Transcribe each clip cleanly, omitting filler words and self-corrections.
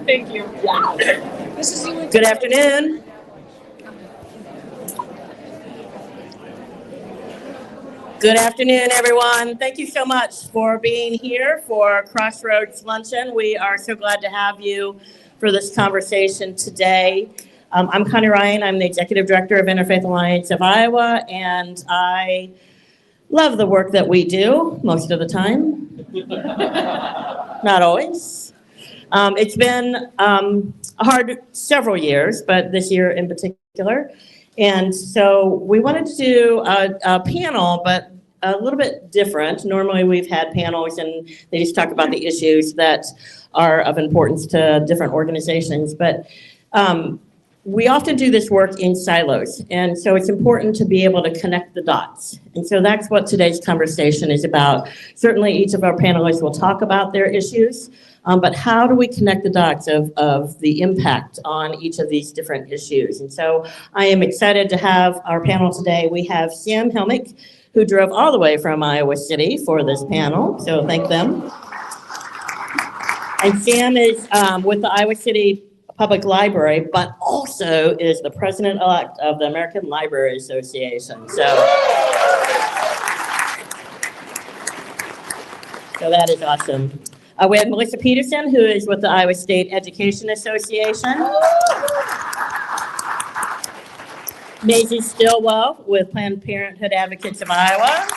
Thank you. This is Good afternoon. Good afternoon, everyone. Thank you so much for being here for Crossroads Luncheon. We are so glad to have you for this conversation today. I'm Connie Ryan. I'm the Executive Director of Interfaith Alliance of Iowa, and I love the work that we do most of the time. Not always. It's been a hard several years, but this year in particular. And so we wanted to do a panel, but a little bit different. Normally we've had panels and they just talk about the issues that are of importance to different organizations. But we often do this work in silos. And so it's important to be able to connect the dots. And so that's what today's conversation is about. Certainly each of our panelists will talk about their issues. But how do we connect the dots of the impact on each of these different issues? And so I am excited to have our panel today. We have Sam Helmick, who drove all the way from Iowa City for this panel, so thank them. And Sam is with the Iowa City Public Library, but also is the president-elect of the American Library Association. So that is awesome. We have Melissa Petersen, who is with the Iowa State Education Association. Mazie Stilwell with Planned Parenthood Advocates of Iowa.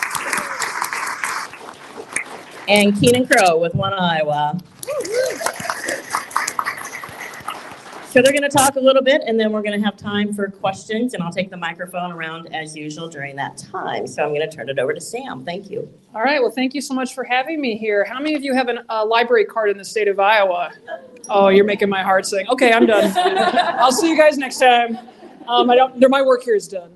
And Keenan with One Iowa. So they're going to talk a little bit, and then we're going to have time for questions, and I'll take the microphone around as usual during that time. So I'm going to turn it over to Sam. Thank you. All right. Well, thank you so much for having me here. How many of you have a library card in the state of Iowa? Oh, you're making my heart sing. Okay, I'm done. I'll see you guys next time. My work here is done.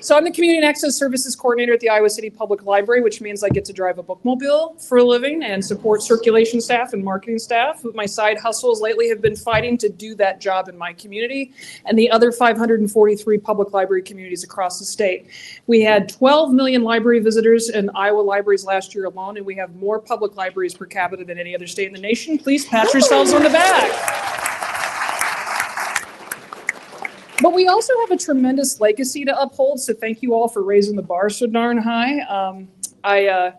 So I'm the Community and Access Services Coordinator at the Iowa City Public Library, which means I get to drive a bookmobile for a living and support circulation staff and marketing staff. My side hustles lately have been fighting to do that job in my community and the other 543 public library communities across the state. We had 12 million library visitors in Iowa libraries last year alone, and we have more public libraries per capita than any other state in the nation. Please pat yourselves on the back. But we also have a tremendous legacy to uphold, so thank you all for raising the bar so darn high. I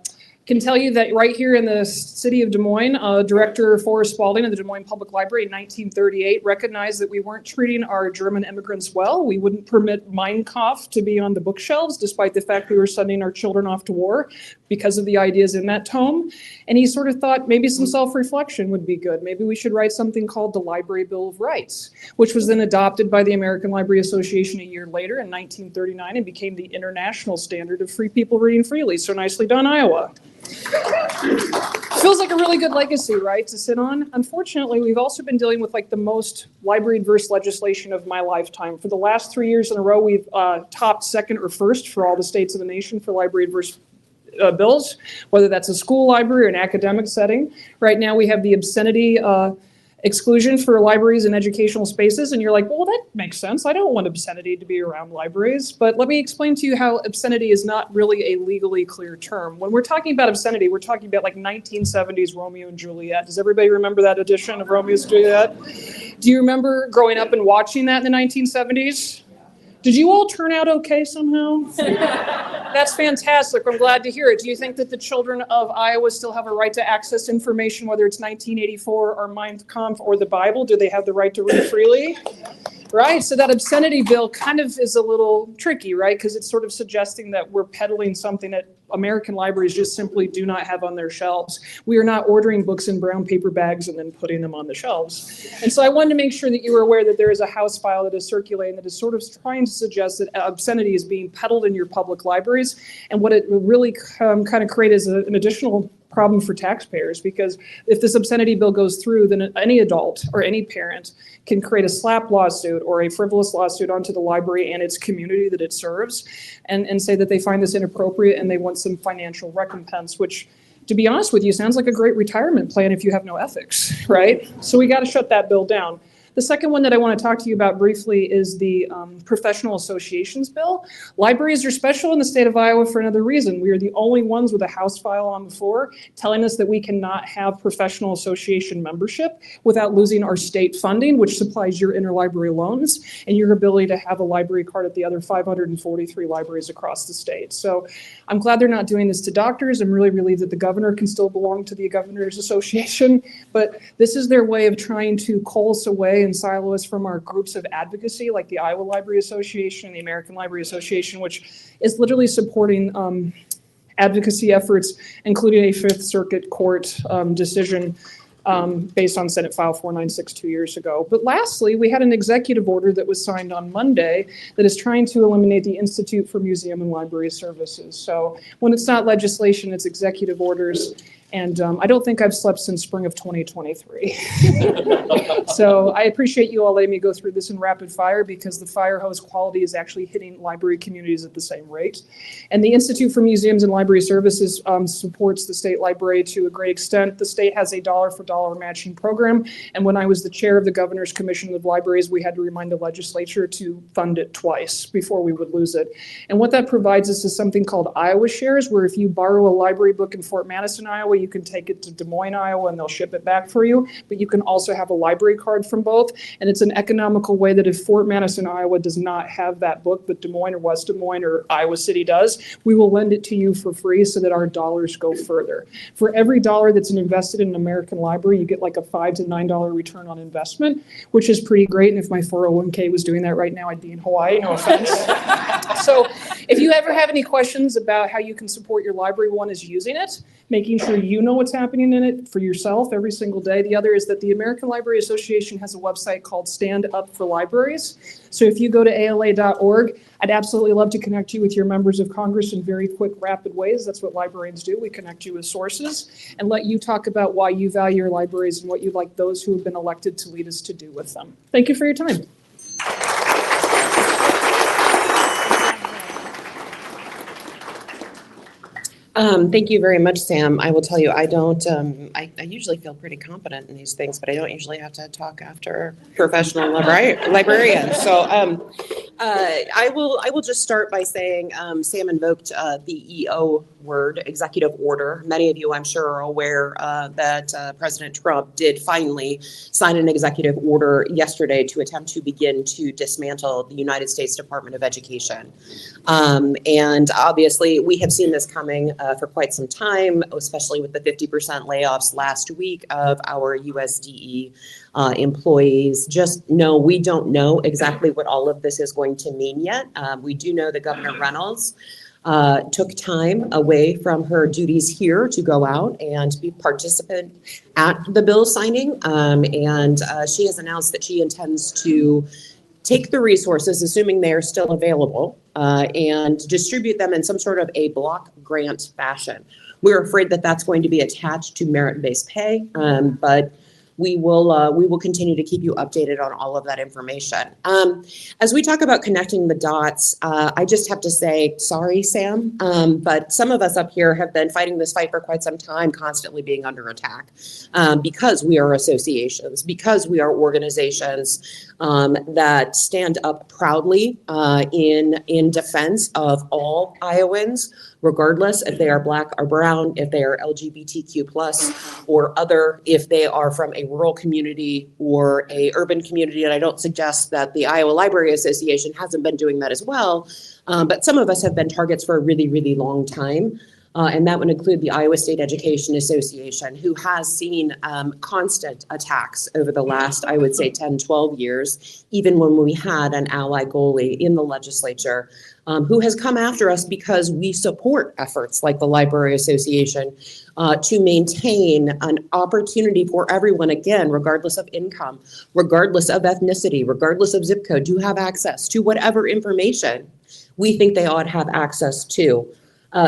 can tell you that right here in the city of Des Moines, Director Forrest Spalding of the Des Moines Public Library in 1938 recognized that we weren't treating our German immigrants well. We wouldn't permit Mein Kampf to be on the bookshelves, despite the fact we were sending our children off to war because of the ideas in that tome. And he sort of thought maybe some self-reflection would be good. Maybe we should write something called the Library Bill of Rights, which was then adopted by the American Library Association a year later in 1939 and became the international standard of free people reading freely. So nicely done, Iowa. Feels like a really good legacy, right, to sit on. Unfortunately, we've also been dealing with like the most library-adverse legislation of my lifetime. For the last 3 years in a row, we've topped second or first for all the states of the nation for library-adverse bills, whether that's a school library or an academic setting. Right now, we have the obscenity exclusion for libraries and educational spaces, and you're like, well, that makes sense. I don't want obscenity to be around libraries, but let me explain to you how obscenity is not really a legally clear term. When we're talking about obscenity, we're talking about like 1970s Romeo and Juliet. Does everybody remember that edition of Romeo and Juliet? Do you remember growing up and watching that in the 1970s? Did you all turn out okay somehow? That's fantastic. I'm glad to hear it. Do you think that the children of Iowa still have a right to access information, whether it's 1984 or Mein Kampf or the Bible? Do they have the right to read freely? Right, so that obscenity bill kind of is a little tricky, right? Because it's sort of suggesting that we're peddling something that American libraries just simply do not have on their shelves. We are not ordering books in brown paper bags and then putting them on the shelves. And so I wanted to make sure that you were aware that there is a House file that is circulating that is sort of trying to suggest that obscenity is being peddled in your public libraries. And what it will really kind of create is an additional problem for taxpayers, because if this obscenity bill goes through, then any adult or any parent can create a slap lawsuit or a frivolous lawsuit onto the library and its community that it serves and say that they find this inappropriate and they want some financial recompense, which, to be honest with you, sounds like a great retirement plan if you have no ethics, right? So we got to shut that bill down. The second one that I want to talk to you about briefly is the professional associations bill. Libraries are special in the state of Iowa for another reason. We are the only ones with a House file on the floor telling us that we cannot have professional association membership without losing our state funding, which supplies your interlibrary loans and your ability to have a library card at the other 543 libraries across the state. So I'm glad they're not doing this to doctors. I'm really relieved that the governor can still belong to the Governors Association, but this is their way of trying to cull us away and silo us from our groups of advocacy, like the Iowa Library Association, the American Library Association, which is literally supporting advocacy efforts, including a Fifth Circuit Court decision based on Senate File 496 2 years ago. But lastly, we had an executive order that was signed on Monday that is trying to eliminate the Institute for Museum and Library Services. So when it's not legislation, it's executive orders. And I don't think I've slept since spring of 2023. So I appreciate you all letting me go through this in rapid fire because the fire hose quality is actually hitting library communities at the same rate. And the Institute for Museums and Library Services supports the state library to a great extent. The state has a dollar for dollar matching program. And when I was the chair of the Governor's Commission of Libraries, we had to remind the legislature to fund it twice before we would lose it. And what that provides us is something called Iowa Shares, where if you borrow a library book in Fort Madison, Iowa, you can take it to Des Moines, Iowa, and they'll ship it back for you. But you can also have a library card from both. And it's an economical way that if Fort Madison, Iowa does not have that book, but Des Moines or West Des Moines or Iowa City does, we will lend it to you for free so that our dollars go further. For every dollar that's invested in an American library, you get like a $5 to $9 return on investment, which is pretty great. And if my 401k was doing that right now, I'd be in Hawaii, no offense. So if you ever have any questions about how you can support your library, one is using it, making sure you know what's happening in it for yourself every single day. The other is that the American Library Association has a website called Stand Up for Libraries. So if you go to ala.org, I'd absolutely love to connect you with your members of Congress in very quick, rapid ways. That's what librarians do. We connect you with sources and let you talk about why you value your libraries and what you'd like those who have been elected to lead us to do with them. Thank you for your time. Thank you very much, Sam. I will tell you, I don't, I usually feel pretty confident in these things, but I don't usually have to talk after professional librarians. So I will just start by saying Sam invoked the EO word, executive order. Many of you, I'm sure, are aware that President Trump did finally sign an executive order yesterday to attempt to begin to dismantle the United States Department of Education. And obviously, we have seen this coming for quite some time, especially with the 50% layoffs last week of our USDE employees. Just know we don't know exactly what all of this is going to mean yet. We do know that Governor Reynolds took time away from her duties here to go out and be participant at the bill signing. And she has announced that she intends to take the resources, assuming they are still available, and distribute them in some sort of a block grant fashion. We're afraid that that's going to be attached to merit-based pay, but we will continue to keep you updated on all of that information. As we talk about connecting the dots, I just have to say, sorry, Sam, but some of us up here have been fighting this fight for quite some time, constantly being under attack, because we are associations, because we are organizations that stand up proudly in defense of all Iowans, regardless if they are Black or brown, if they are LGBTQ plus or other, if they are from a rural community or a urban community. And I don't suggest that the Iowa Library Association hasn't been doing that as well, but some of us have been targets for a really, really long time. And that would include the Iowa State Education Association, who has seen constant attacks over the last, I would say, 10, 12 years, even when we had an ally goalie in the legislature who has come after us because we support efforts like the Library Association to maintain an opportunity for everyone, again, regardless of income, regardless of ethnicity, regardless of zip code, to have access to whatever information we think they ought to have access to.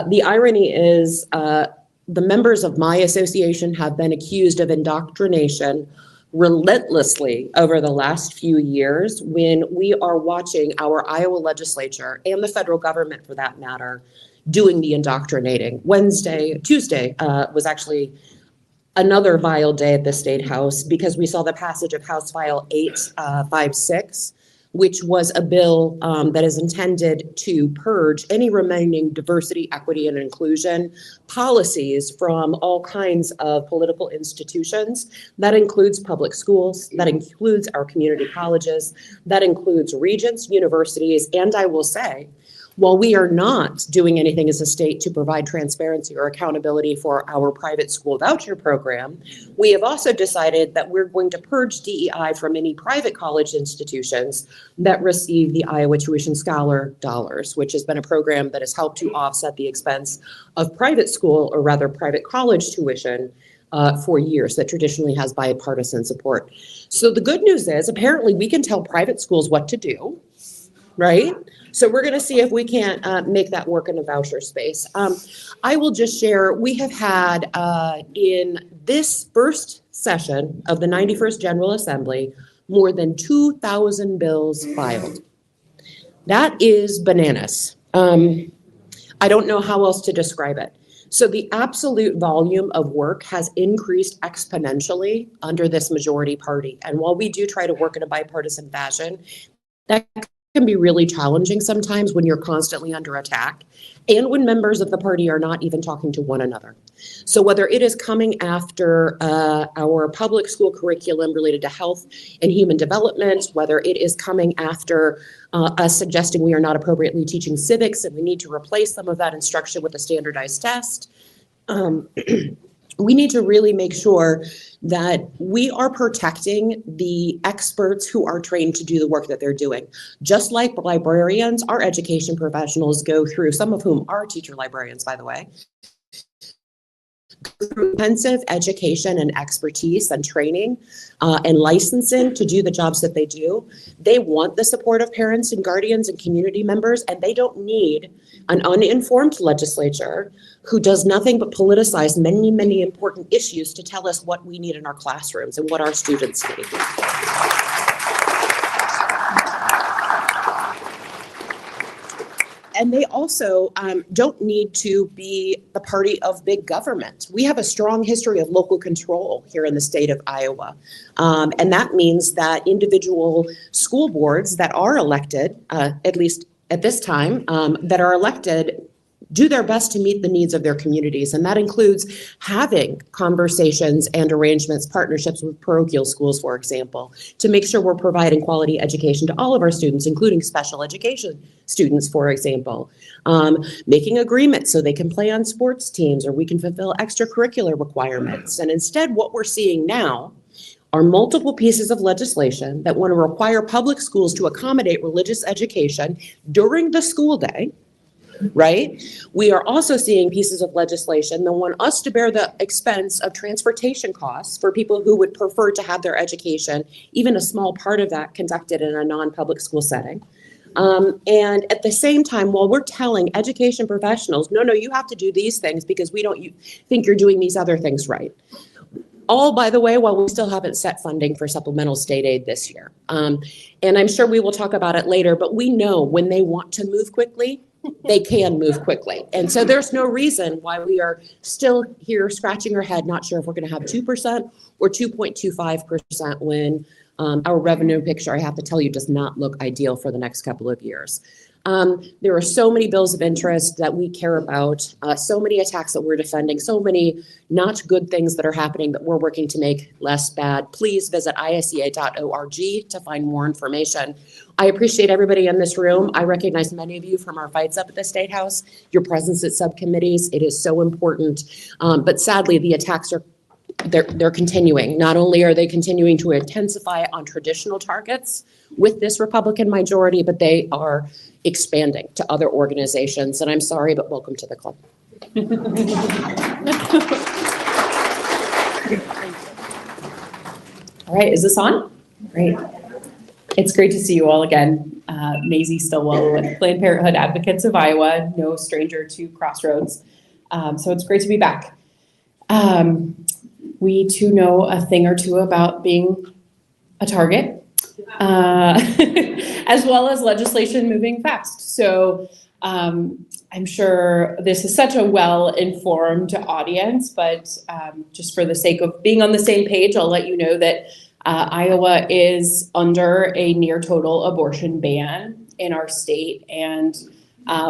The irony is the members of my association have been accused of indoctrination relentlessly over the last few years when we are watching our Iowa legislature and the federal government, for that matter, doing the indoctrinating. Tuesday was actually another vile day at the State House because we saw the passage of House File 856, which was a bill that is intended to purge any remaining diversity, equity, and inclusion policies from all kinds of political institutions. That includes public schools, that includes our community colleges, that includes regents, universities, and I will say, while we are not doing anything as a state to provide transparency or accountability for our private school voucher program, we have also decided that we're going to purge DEI from any private college institutions that receive the Iowa Tuition Scholar dollars, which has been a program that has helped to offset the expense of private school, or rather private college tuition, for years, that traditionally has bipartisan support. So the good news is apparently we can tell private schools what to do, right? So we're going to see if we can't make that work in the voucher space. I will just share, we have had in this first session of the 91st General Assembly, more than 2,000 bills filed. That is bananas. I don't know how else to describe it. So the absolute volume of work has increased exponentially under this majority party. And while we do try to work in a bipartisan fashion, that can be really challenging sometimes when you're constantly under attack and when members of the party are not even talking to one another. So whether it is coming after our public school curriculum related to health and human development, whether it is coming after us suggesting we are not appropriately teaching civics and we need to replace some of that instruction with a standardized test, we need to really make sure that we are protecting the experts who are trained to do the work that they're doing. Just like librarians, our education professionals go through, some of whom are teacher librarians, by the way, through intensive education and expertise and training and licensing to do the jobs that they do. They want the support of parents and guardians and community members, and they don't need an uninformed legislature who does nothing but politicize many, many important issues to tell us what we need in our classrooms and what our students need. And they also don't need to be the party of big government. We have a strong history of local control here in the state of Iowa. And that means that individual school boards that are elected, at least at this time, that are elected, do their best to meet the needs of their communities. And that includes having conversations and arrangements, partnerships with parochial schools, for example, to make sure we're providing quality education to all of our students, including special education students, for example. Making agreements so they can play on sports teams or we can fulfill extracurricular requirements. And instead, what we're seeing now are multiple pieces of legislation that want to require public schools to accommodate religious education during the school day. Right? We are also seeing pieces of legislation that want us to bear the expense of transportation costs for people who would prefer to have their education, even a small part of that, conducted in a non-public school setting. And at the same time, while we're telling education professionals, no, you have to do these things because we don't think you're doing these other things right. All, by the way, while we still haven't set funding for supplemental state aid this year. And I'm sure we will talk about it later, but we know when they want to move quickly, they can move quickly. And so there's no reason why we are still here scratching our head, not sure if we're going to have 2% or 2.25% when our revenue picture, I have to tell you, does not look ideal for the next couple of years. There are so many bills of interest that we care about, so many attacks that we're defending, so many not good things that are happening that we're working to make less bad. Please visit isca.org to find more information. I appreciate everybody in this room. I recognize many of you from our fights up at the State House, your presence at subcommittees. It is so important. But sadly, the attacks are they're continuing. Not only are they continuing to intensify on traditional targets with this Republican majority, but they are expanding to other organizations. And I'm sorry, but welcome to the club. All right, is this on? Great. It's great to see you all again. Mazie Stilwell with Planned Parenthood Advocates of Iowa, no stranger to Crossroads. So it's great to be back. We too know a thing or two about being a target, as well as legislation moving fast. So I'm sure this is such a well-informed audience, but just for the sake of being on the same page, I'll let you know that Iowa is under a near total abortion ban in our state. And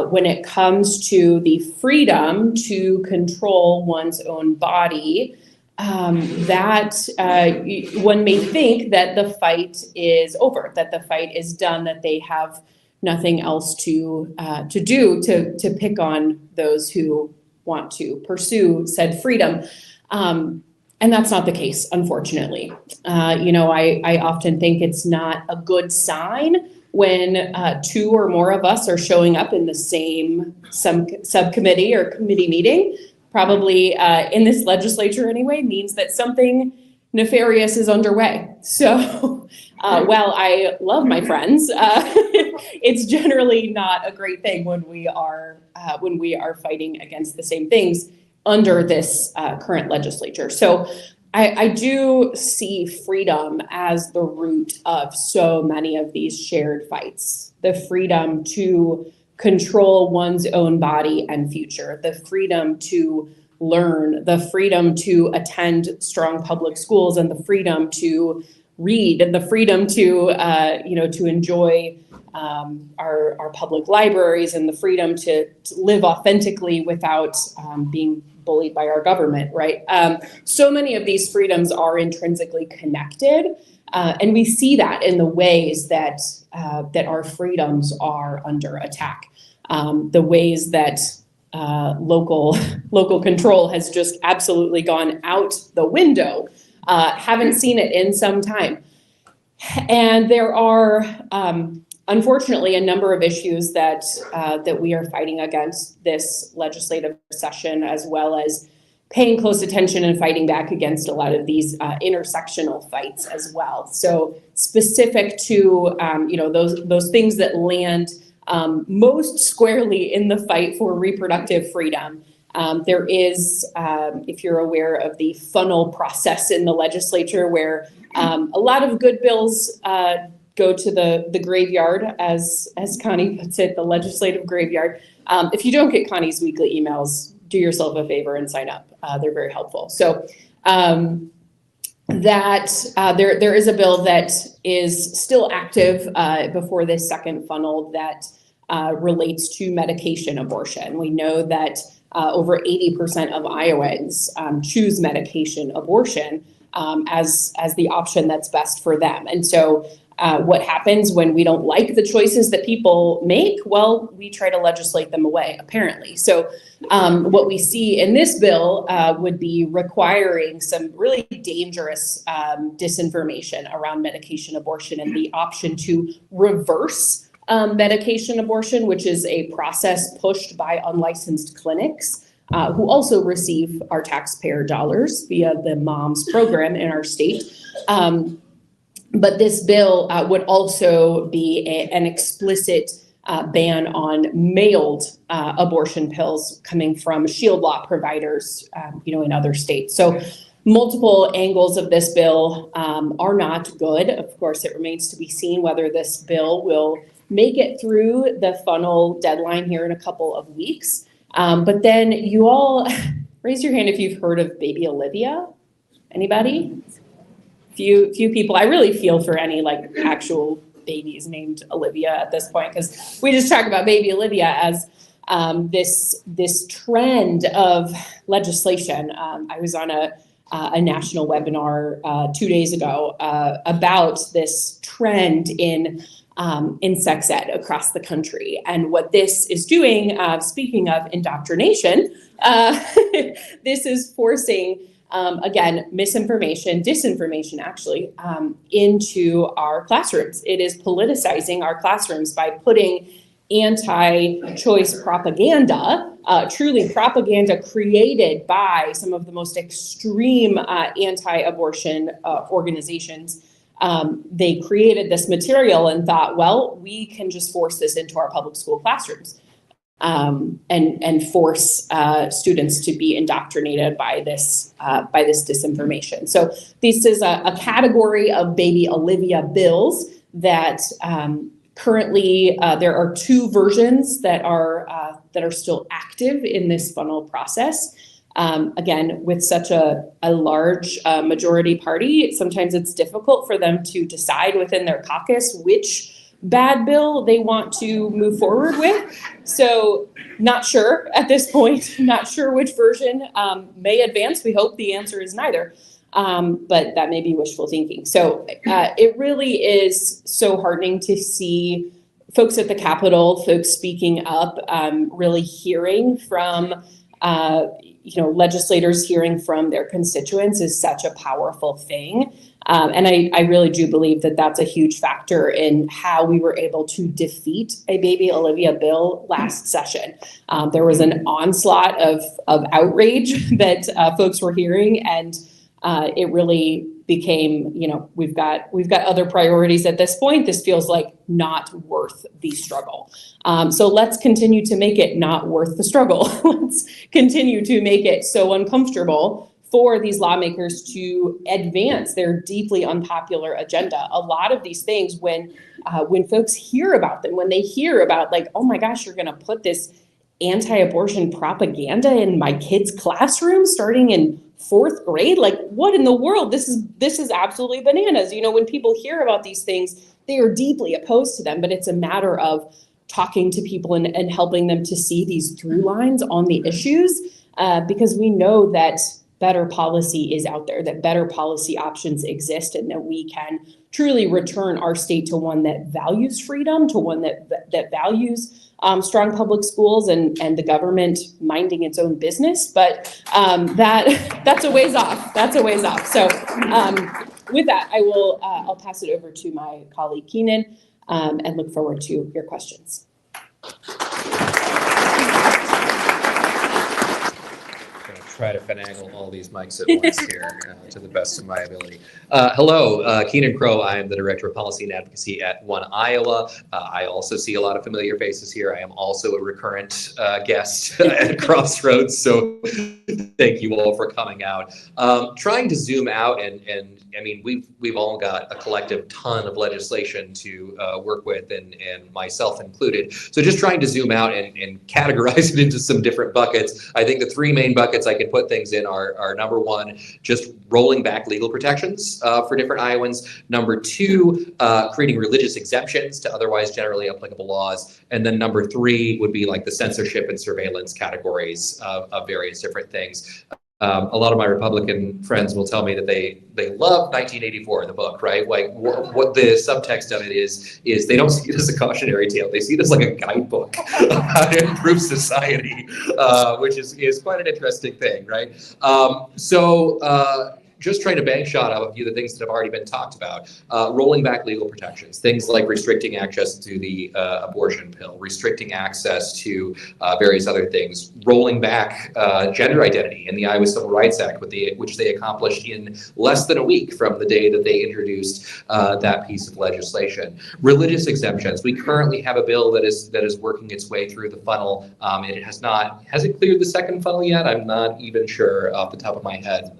when it comes to the freedom to control one's own body, one may think that the fight is over, that the fight is done, that they have nothing else to do to pick on those who want to pursue said freedom. And that's not the case, unfortunately. I often think it's not a good sign when two or more of us are showing up in the same subcommittee or committee meeting, probably in this legislature anyway, means that something nefarious is underway. So while I love my friends, it's generally not a great thing when we are fighting against the same things under this current legislature. So I do see freedom as the root of so many of these shared fights. The freedom to control one's own body and future, the freedom to learn, the freedom to attend strong public schools, and the freedom to read, and the freedom to enjoy our public libraries, and the freedom to live authentically without being bullied by our government, right? So many of these freedoms are intrinsically connected, and we see that in the ways that our freedoms are under attack. The ways that local control has just absolutely gone out the window. Haven't seen it in some time. And there are, unfortunately, a number of issues that we are fighting against this legislative session, as well as paying close attention and fighting back against a lot of these intersectional fights as well. So specific to those things that land most squarely in the fight for reproductive freedom. There is, if you're aware of the funnel process in the legislature, where a lot of good bills go to the graveyard, as Connie puts it, the legislative graveyard. If you don't get Connie's weekly emails, do yourself a favor and sign up. They're very helpful. So there is a bill that is still active before this second funnel that relates to medication abortion. We know that over 80% of Iowans choose medication abortion as the option that's best for them. And so what happens when we don't like the choices that people make? Well, we try to legislate them away, apparently. So what we see in this bill would be requiring some really dangerous disinformation around medication abortion and the option to reverse medication abortion, which is a process pushed by unlicensed clinics who also receive our taxpayer dollars via the MOMS program in our state. But this bill would also be an explicit ban on mailed abortion pills coming from shield law providers, in other states. So multiple angles of this bill are not good. Of course, it remains to be seen whether this bill will make it through the funnel deadline here in a couple of weeks. But then you all raise your hand if you've heard of baby Olivia. Anybody? Few people. I really feel for any actual babies named Olivia at this point, because we just talk about baby Olivia as this trend of legislation. I was on a national webinar 2 days ago about this trend in sex ed across the country. And what this is doing, speaking of indoctrination, this is forcing, again, misinformation, disinformation actually, into our classrooms. It is politicizing our classrooms by putting anti-choice propaganda, truly propaganda created by some of the most extreme anti-abortion organizations. They created this material and thought, well, we can just force this into our public school classrooms and force students to be indoctrinated by this disinformation. So this is a category of baby Olivia bills that Currently, there are 2 versions that are still active in this funnel process. Again, with such a large majority party, sometimes it's difficult for them to decide within their caucus which bad bill they want to move forward with. So not sure at this point, not sure which version may advance. We hope the answer is neither, but that may be wishful thinking. So it really is so heartening to see folks at the Capitol, folks speaking up, really hearing from legislators, hearing from their constituents is such a powerful thing. And I really do believe that that's a huge factor in how we were able to defeat a Baby Olivia bill last session. There was an onslaught of outrage that folks were hearing, and it really became, we've got other priorities at this point. This feels like not worth the struggle. So let's continue to make it not worth the struggle. Let's continue to make it so uncomfortable for these lawmakers to advance their deeply unpopular agenda. A lot of these things, when folks hear about them, when they hear about like, oh my gosh, you're gonna put this anti-abortion propaganda in my kid's classroom starting in 4th grade, like what in the world? This is absolutely bananas. When people hear about these things, they are deeply opposed to them, but it's a matter of talking to people and helping them to see these through lines on the issues, because we know that better policy is out there, that better policy options exist, and that we can truly return our state to one that values freedom, to one that values strong public schools and the government minding its own business. But that's a ways off. That's a ways off. So with that, I'll pass it over to my colleague Keenan, and look forward to your questions. Try to finagle all these mics at once here to the best of my ability. Hello, Keenan Crow. I am the Director of Policy and Advocacy at One Iowa. I also see a lot of familiar faces here. I am also a recurrent guest at Crossroads, so thank you all for coming out. Trying to zoom out, and I mean, we've all got a collective ton of legislation to work with, and myself included. So just trying to zoom out and categorize it into some different buckets. I think the 3 main buckets I can put things in are number 1, just rolling back legal protections for different Iowans. Number 2, creating religious exemptions to otherwise generally applicable laws. And then number 3 would be like the censorship and surveillance categories of various different things. A lot of my Republican friends will tell me that they love 1984 in the book, right? Like what the subtext of it is they don't see it as a cautionary tale. They see it as like a guidebook of how to improve society, which is quite an interesting thing, right? Just trying to bank shot out a few of the things that have already been talked about. Rolling back legal protections, things like restricting access to the abortion pill, restricting access to various other things, rolling back gender identity in the Iowa Civil Rights Act, which they accomplished in less than a week from the day that they introduced that piece of legislation. Religious exemptions. We currently have a bill that is working its way through the funnel. Has it cleared the second funnel yet? I'm not even sure off the top of my head.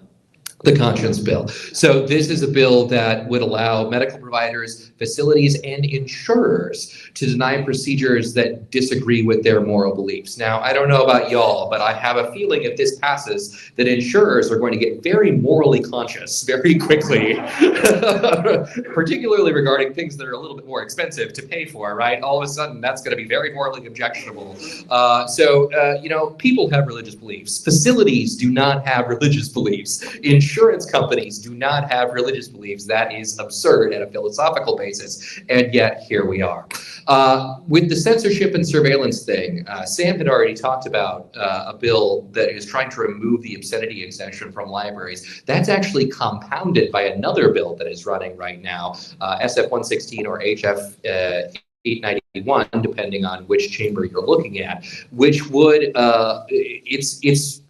The conscience bill. So this is a bill that would allow medical providers, facilities, and insurers to deny procedures that disagree with their moral beliefs. Now, I don't know about y'all, but I have a feeling if this passes, that insurers are going to get very morally conscious very quickly, particularly regarding things that are a little bit more expensive to pay for, right? All of a sudden, that's going to be very morally objectionable. People have religious beliefs. Facilities do not have religious beliefs. Insurance companies do not have religious beliefs. That is absurd at a philosophical basis, and yet here we are. With the censorship and surveillance thing, Sam had already talked about a bill that is trying to remove the obscenity exemption from libraries. That's actually compounded by another bill that is running right now, SF 116 or HF 891, depending on which chamber you're looking at, which would, its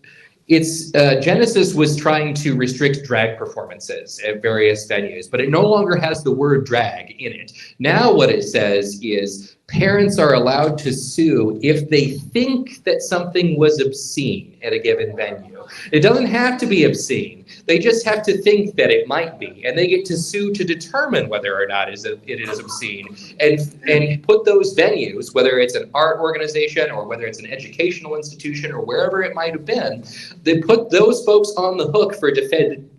genesis was trying to restrict drag performances at various venues, but it no longer has the word drag in it. Now what it says is parents are allowed to sue if they think that something was obscene at a given venue. It doesn't have to be obscene. They just have to think that it might be, and they get to sue to determine whether or not it is obscene, and put those venues, whether it's an art organization or whether it's an educational institution or wherever it might have been, they put those folks on the hook for defending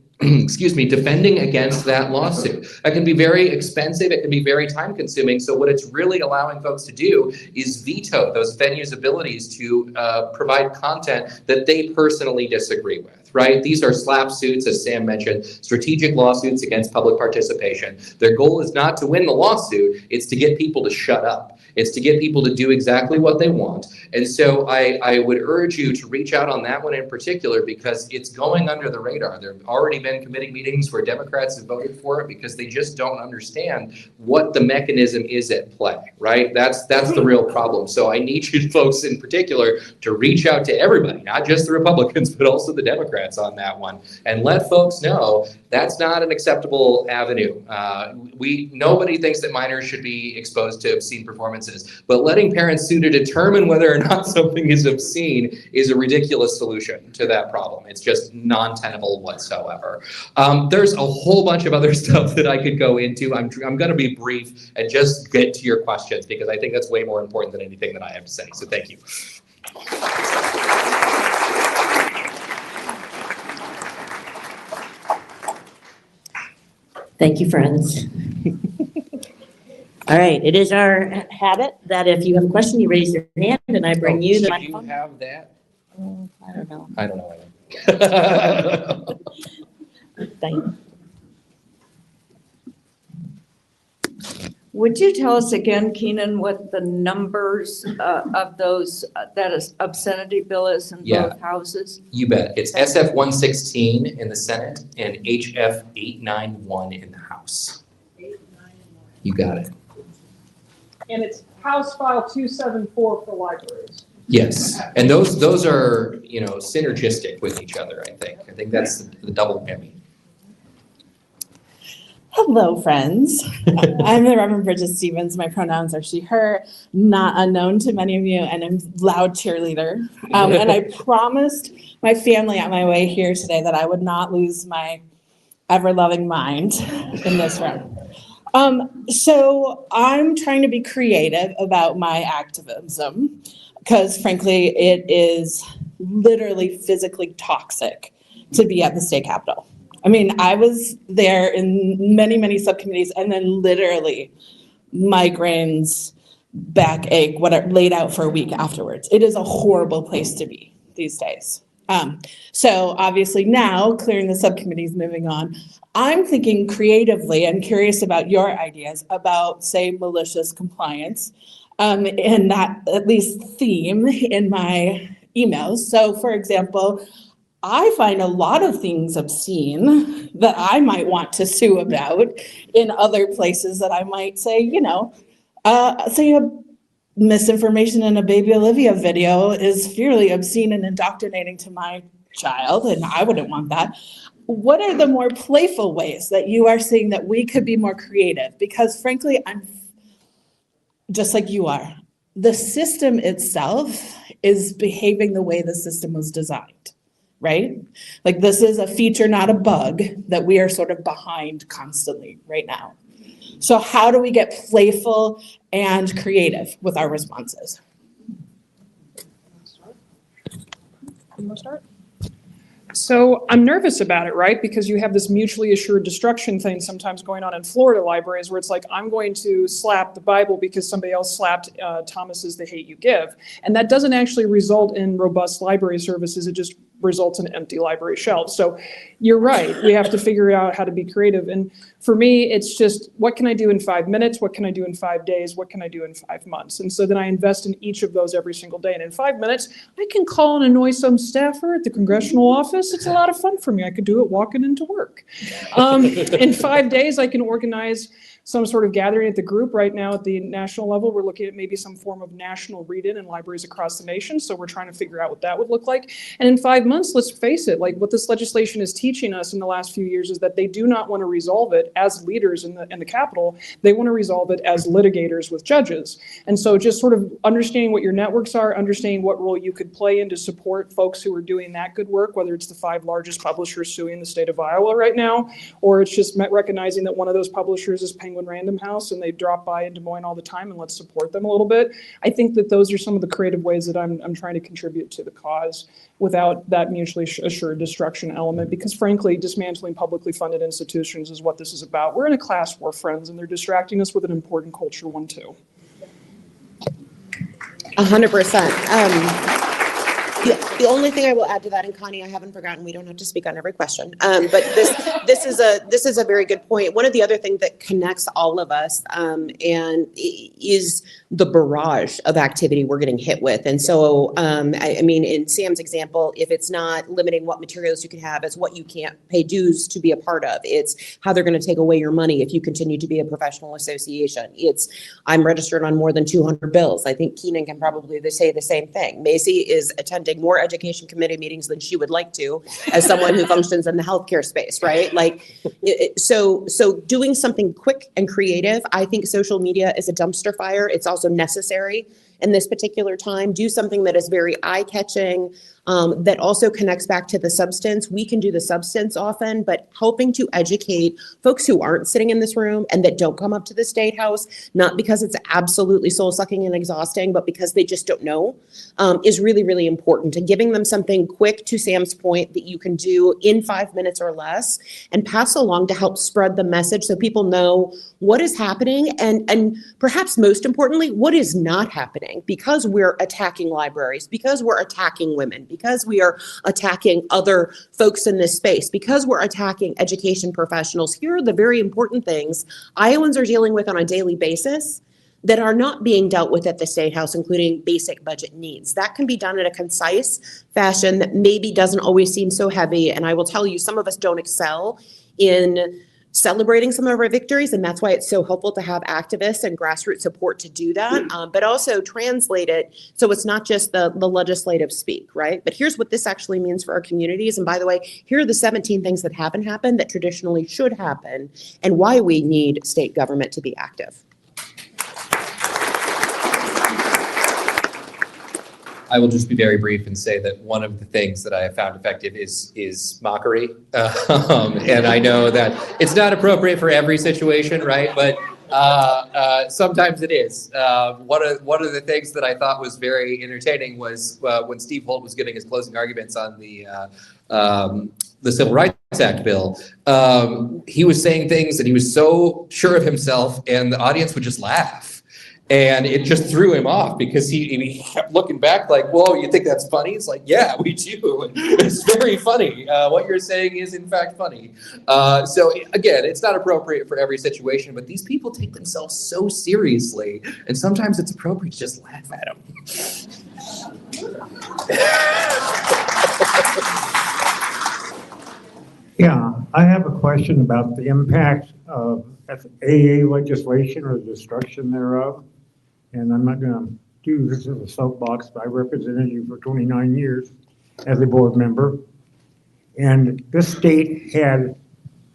against that lawsuit. That can be very expensive. It can be very time consuming. So what it's really allowing folks to do is veto those venues' abilities to provide content that they personally disagree with, right? These are SLAPP suits, as Sam mentioned, strategic lawsuits against public participation. Their goal is not to win the lawsuit. It's to get people to shut up. It's to get people to do exactly what they want. And so I would urge you to reach out on that one in particular, because it's going under the radar. There have already been committee meetings where Democrats have voted for it because they just don't understand what the mechanism is at play, right? That's the real problem. So I need you folks in particular to reach out to everybody, not just the Republicans, but also the Democrats on that one, and let folks know that's not an acceptable avenue. Nobody thinks that minors should be exposed to obscene performances, but letting parents sue to determine whether or not something is obscene is a ridiculous solution to that problem. It's just non-tenable whatsoever. There's a whole bunch of other stuff that I could go into. I'm going to be brief and just get to your questions, because I think that's way more important than anything that I have to say. So thank you. Thank you, friends. All right, it is our habit that if you have a question, you raise your hand and I bring you the Should you microphone. have that? I don't know. I don't know. Diane. Would you tell us again, Keenan, what the numbers of those, that is obscenity bill is in Yeah. both houses? You bet. It's SF 116 in the Senate and HF 891 in the House. You got it. And it's House File 274 for libraries. Yes, and those are, synergistic with each other, I think. I think that's the double whammy. Hello, friends. I'm the Reverend Bridget Stevens. My pronouns are she, her, not unknown to many of you, and I'm loud cheerleader. And I promised my family on my way here today that I would not lose my ever-loving mind in this room. So I'm trying to be creative about my activism, because frankly, it is literally physically toxic to be at the state capitol. I mean, I was there in many, many subcommittees, and then literally migraines, backache, whatever, laid out for a week afterwards. It is a horrible place to be these days. So obviously now, clearing the subcommittees, moving on, I'm thinking creatively and curious about your ideas about, say, malicious compliance, and that at least theme in my emails. So for example, I find a lot of things obscene that I might want to sue about in other places that I might say, say a misinformation in a Baby Olivia video is fairly obscene and indoctrinating to my child, and I wouldn't want that. What are the more playful ways that you are seeing that we could be more creative? Because frankly, I'm just like you are. The system itself is behaving the way the system was designed. Right? Like this is a feature, not a bug, that we are sort of behind constantly right now. So how do we get playful and creative with our responses? You want to start? So I'm nervous about it, right? Because you have this mutually assured destruction thing sometimes going on in Florida libraries where it's like, I'm going to slap the Bible because somebody else slapped Thomas's The Hate You Give. And that doesn't actually result in robust library services. It just results in empty library shelves. So you're right. We have to figure out how to be creative. And for me, it's just, what can I do in 5 minutes? What can I do in 5 days? What can I do in 5 months? And so then I invest in each of those every single day. And in 5 minutes, I can call and annoy some staffer at the congressional office. It's a lot of fun for me. I could do it walking into work. In 5 days, I can organize some sort of gathering at the group. Right now at the national level, we're looking at maybe some form of national read-in in libraries across the nation. So we're trying to figure out what that would look like. And in 5 months, let's face it, like what this legislation is teaching us in the last few years is that they do not want to resolve it as leaders in the Capitol. They want to resolve it as litigators with judges. And so just sort of understanding what your networks are, understanding what role you could play in to support folks who are doing that good work, whether it's the 5 largest publishers suing the state of Iowa right now, or it's just recognizing that one of those publishers is Penguin Random House and they drop by in Des Moines all the time, and let's support them a little bit. I think that those are some of the creative ways that I'm trying to contribute to the cause without that mutually assured destruction element, because frankly, dismantling publicly funded institutions is what this is about. We're in a class war, friends, and they're distracting us with an important cultural one too. 100%. The only thing I will add to that, and Connie, I haven't forgotten, we don't have to speak on every question, but this is a very good point. One of the other things that connects all of us and is the barrage of activity we're getting hit with. And so, I mean, in Sam's example, if it's not limiting what materials you can have, it's what you can't pay dues to be a part of. It's how they're going to take away your money if you continue to be a professional association. It's I'm registered on more than 200 bills. I think Keenan can probably say the same thing. Mazie is attending more education committee meetings than she would like to as someone who functions in the healthcare space, right? Like, so doing something quick and creative. I think social media is a dumpster fire. It's also necessary in this particular time. Do something that is very eye-catching, that also connects back to the substance. We can do the substance often, but helping to educate folks who aren't sitting in this room and that don't come up to the State House, not because it's absolutely soul-sucking and exhausting, but because they just don't know, is really, really important. And giving them something quick, to Sam's point, that you can do in 5 minutes or less and pass along to help spread the message so people know what is happening and perhaps most importantly, what is not happening, because we're attacking libraries, because we're attacking women, because we are attacking other folks in this space, because we're attacking education professionals. Here are the very important things Iowans are dealing with on a daily basis that are not being dealt with at the State House, including basic budget needs. That can be done in a concise fashion that maybe doesn't always seem so heavy. And I will tell you, some of us don't excel in celebrating some of our victories, and that's why it's so helpful to have activists and grassroots support to do that, but also translate it so it's not just the legislative speak, right? But here's what this actually means for our communities. And by the way, here are the 17 things that haven't happened that traditionally should happen, and why we need state government to be active. I will just be very brief and say that one of the things that I have found effective is mockery. And I know that it's not appropriate for every situation, right? But sometimes it is. One of the things that I thought was very entertaining was when Steve Holt was giving his closing arguments on the Civil Rights Act bill. He was saying things and he was so sure of himself, and the audience would just laugh. And it just threw him off because he kept looking back like, whoa, you think that's funny? It's like, yeah, we do. It's very funny. What you're saying is in fact funny. So again, it's not appropriate for every situation, but these people take themselves so seriously. And sometimes it's appropriate to just laugh at them. Yeah, I have a question about the impact of AA legislation or the destruction thereof. And I'm not going to do this as a soapbox, but I represented you for 29 years as a board member. And this state had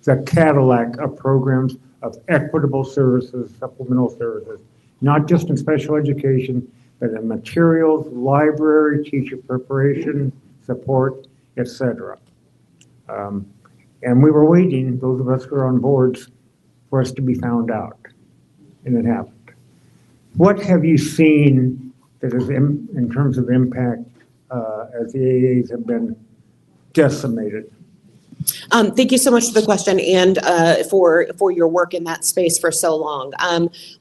the Cadillac of programs of equitable services, supplemental services, not just in special education, but in materials, library, teacher preparation, support, etc. And we were waiting, those of us who are on boards, for us to be found out, and it happened. What have you seen that is in terms of impact as the AAs have been decimated? Thank you so much for the question and for your work in that space for so long.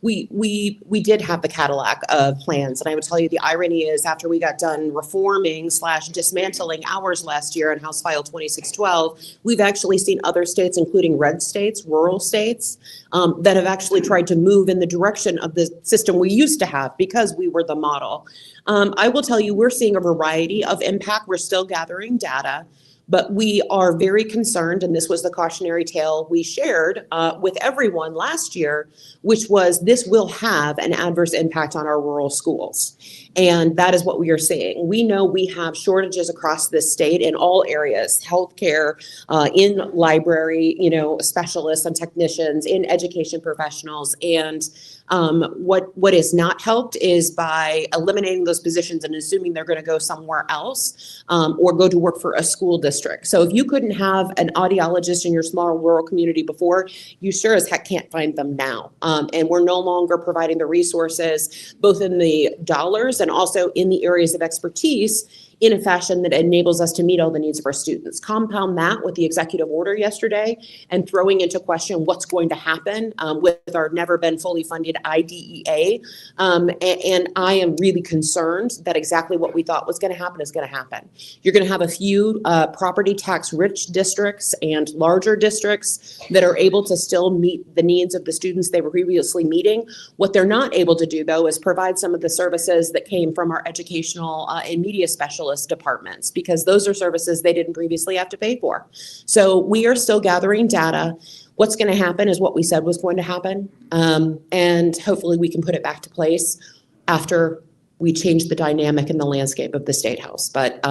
We did have the Cadillac of plans, and I would tell you the irony is after we got done reforming / dismantling ours last year in House File 2612, we've actually seen other states, including red states, rural states, that have actually tried to move in the direction of the system we used to have because we were the model. I will tell you, we're seeing a variety of impact. We're still gathering data. But we are very concerned, and this was the cautionary tale we shared with everyone last year, which was this will have an adverse impact on our rural schools. And that is what we are seeing. We know we have shortages across this state in all areas, healthcare, in library, specialists and technicians, in education professionals. And what is not helped is by eliminating those positions and assuming they're going to go somewhere else or go to work for a school district. So if you couldn't have an audiologist in your small rural community before, you sure as heck can't find them now. And we're no longer providing the resources, both in the dollars and also in the areas of expertise, in a fashion that enables us to meet all the needs of our students. Compound that with the executive order yesterday and throwing into question what's going to happen with our never been fully funded IDEA. And I am really concerned that exactly what we thought was going to happen is going to happen. You're going to have a few property tax rich districts and larger districts that are able to still meet the needs of the students they were previously meeting. What they're not able to do, though, is provide some of the services that came from our educational and media specialists departments, because those are services they didn't previously have to pay for. So we are still gathering data. What's going to happen is what we said was going to happen. And hopefully we can put it back to place after we change the dynamic in the landscape of the State House. But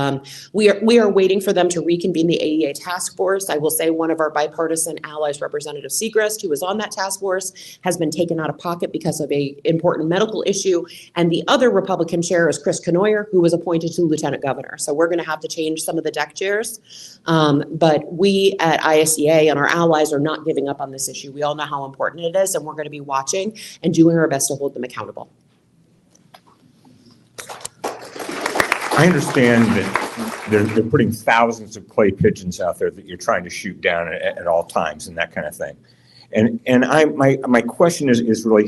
we are waiting for them to reconvene the AEA task force. I will say one of our bipartisan allies, Representative Segrist, who was on that task force, has been taken out of pocket because of an important medical issue. And the other Republican chair is Chris Knoyer, who was appointed to lieutenant governor. So we're going to have to change some of the deck chairs. But we at ISEA and our allies are not giving up on this issue. We all know how important it is, and we're going to be watching and doing our best to hold them accountable. I understand that they're putting thousands of clay pigeons out there that you're trying to shoot down at all times and that kind of thing. And my question is really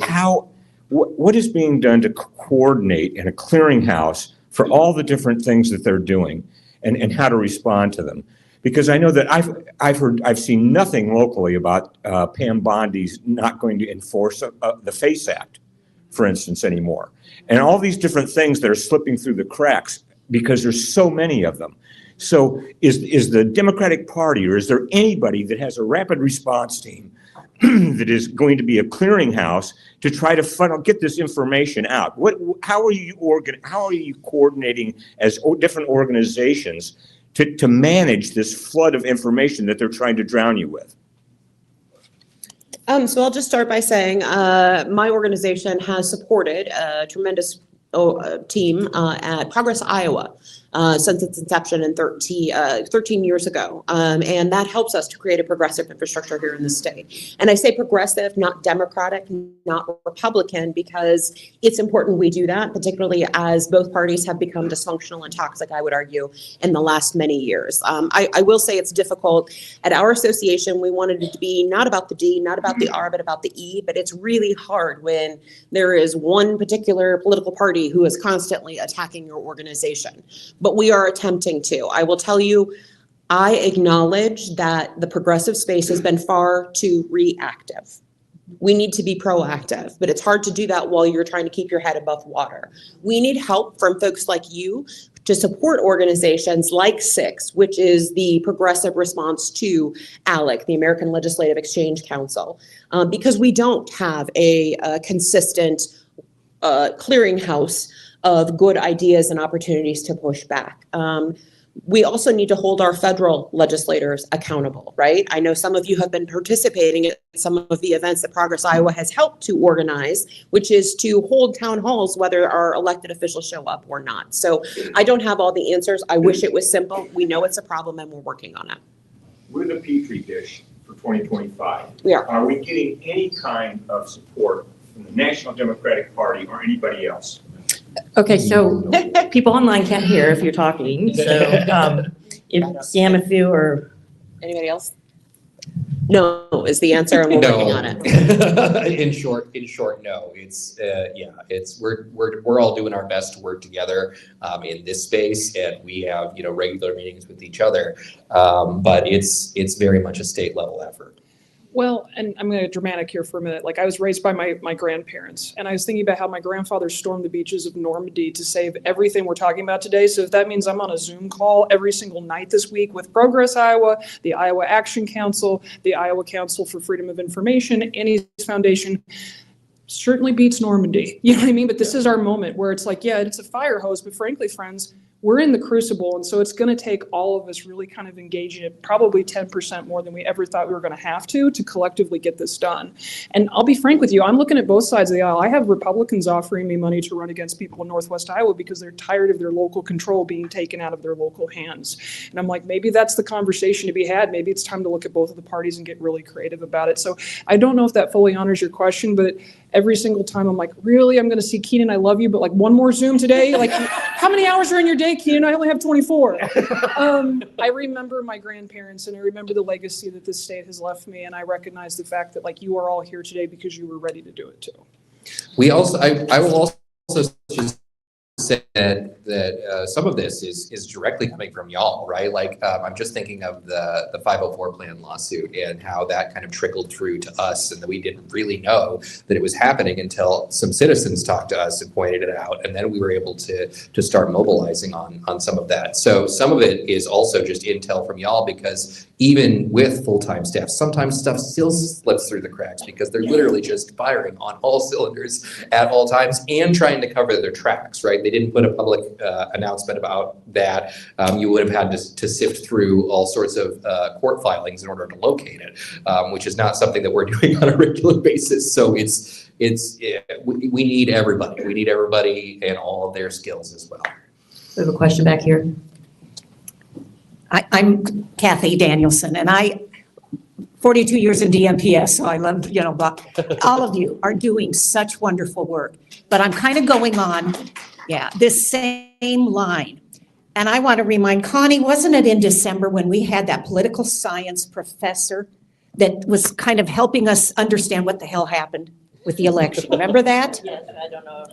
what is being done to coordinate in a clearinghouse for all the different things that they're doing and how to respond to them? Because I know that I've seen nothing locally about Pam Bondi's not going to enforce the FACE Act, for instance, anymore. And all these different things that are slipping through the cracks because there's so many of them. So is the Democratic Party, or is there anybody that has a rapid response team that is going to be a clearinghouse to try to get this information out? How are you coordinating as different organizations to manage this flood of information that they're trying to drown you with? So I'll just start by saying my organization has supported a tremendous team at Progress Iowa since its inception in 13 years ago. And that helps us to create a progressive infrastructure here in the state. And I say progressive, not Democratic, not Republican, because it's important we do that, particularly as both parties have become dysfunctional and toxic, I would argue, in the last many years. I will say it's difficult. At our association, we wanted it to be not about the D, not about the R, but about the E. But it's really hard when there is one particular political party who is constantly attacking your organization. But we are attempting to. I will tell you, I acknowledge that the progressive space has been far too reactive. We need to be proactive, but it's hard to do that while you're trying to keep your head above water. We need help from folks like you to support organizations like SIX, which is the progressive response to ALEC, the American Legislative Exchange Council, because we don't have a consistent clearinghouse of good ideas and opportunities to push back. We also need to hold our federal legislators accountable, right? I know some of you have been participating at some of the events that Progress Iowa has helped to organize, which is to hold town halls whether our elected officials show up or not. So I don't have all the answers. I wish it was simple. We know it's a problem and we're working on it. We're the Petri dish for 2025. We are. Are we getting any kind of support from the National Democratic Party or anybody else? Okay, so people online can't hear if you're talking, so if Sam, if you or Anybody else? No is the answer, and we're working on it. In short, no. It's we're all doing our best to work together in this space, and we have regular meetings with each other. But it's very much a state level effort. Well, and I'm going to get dramatic here for a minute. Like I was raised by my grandparents, and I was thinking about how my grandfather stormed the beaches of Normandy to save everything we're talking about today. So if that means I'm on a Zoom call every single night this week with Progress Iowa, the Iowa Action Council, the Iowa Council for Freedom of Information, Annie's Foundation, certainly beats Normandy. You know what I mean? But this is our moment where it's like, yeah, it's a fire hose, but frankly, friends, we're in the crucible. And so it's going to take all of us really kind of engaging it, probably 10% more than we ever thought we were going to have to collectively get this done. And I'll be frank with you, I'm looking at both sides of the aisle. I have Republicans offering me money to run against people in Northwest Iowa because they're tired of their local control being taken out of their local hands. And I'm like, maybe that's the conversation to be had. Maybe it's time to look at both of the parties and get really creative about it. So I don't know if that fully honors your question, but every single time I'm like, really, I'm going to see Keenan, I love you, but like one more Zoom today? Like, how many hours are in your day, Keenan? I only have 24. I remember my grandparents, and I remember the legacy that this state has left me, and I recognize the fact that like you are all here today because you were ready to do it too. We also, I will also just say that some of this is directly coming from y'all, right? Like I'm just thinking of the 504 plan lawsuit and how that kind of trickled through to us, and that we didn't really know that it was happening until some citizens talked to us and pointed it out, and then we were able to start mobilizing on some of that. So some of it is also just intel from y'all, because even with full-time staff, sometimes stuff still slips through the cracks because they're literally just firing on all cylinders at all times and trying to cover their tracks, right? They didn't put a public announcement about that. You would have had to sift through all sorts of court filings in order to locate it, which is not something that we're doing on a regular basis. So we need everybody. We need everybody and all of their skills as well. We have a question back here. I'm Kathy Danielson, and 42 years in DMPS, so I love, but all of you are doing such wonderful work. But I'm kind of going on, this same line. And I want to remind Connie, wasn't it in December when we had that political science professor that was kind of helping us understand what the hell happened with the election? Remember that? Yes, I don't know.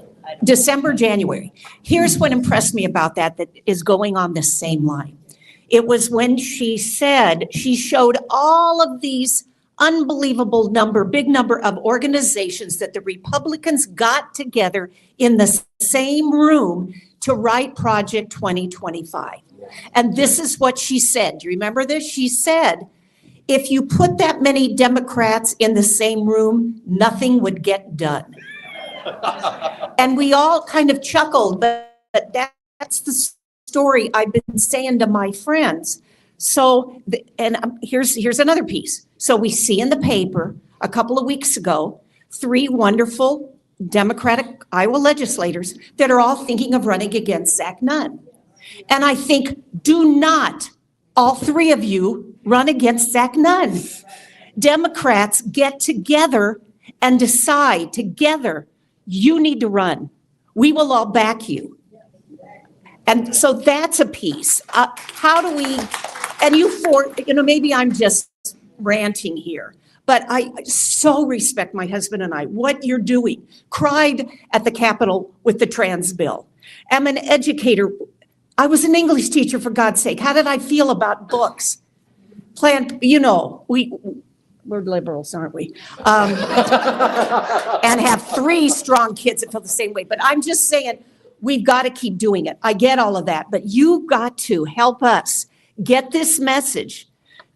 December, January. Here's what impressed me about that is going on the same line. It was when she said, she showed all of these unbelievable big number of organizations that the Republicans got together in the same room to write Project 2025. And this is what she said. Do you remember this? She said, if you put that many Democrats in the same room, nothing would get done. And we all kind of chuckled, but that's the story I've been saying to my friends. So, here's another piece. So we see in the paper a couple of weeks ago, 3 wonderful Democratic Iowa legislators that are all thinking of running against Zach Nunn. And I think, do not, all 3 of you, run against Zach Nunn. Democrats get together and decide together, you need to run. We will all back you. And so that's a piece. How do we, and maybe I'm just ranting here, but I so respect my husband and I, what you're doing. Cried at the Capitol with the trans bill. I'm an educator. I was an English teacher, for God's sake. How did I feel about books? We're liberals, aren't we? And have 3 strong kids that feel the same way. But I'm just saying, we've got to keep doing it. I get all of that, but you've got to help us get this message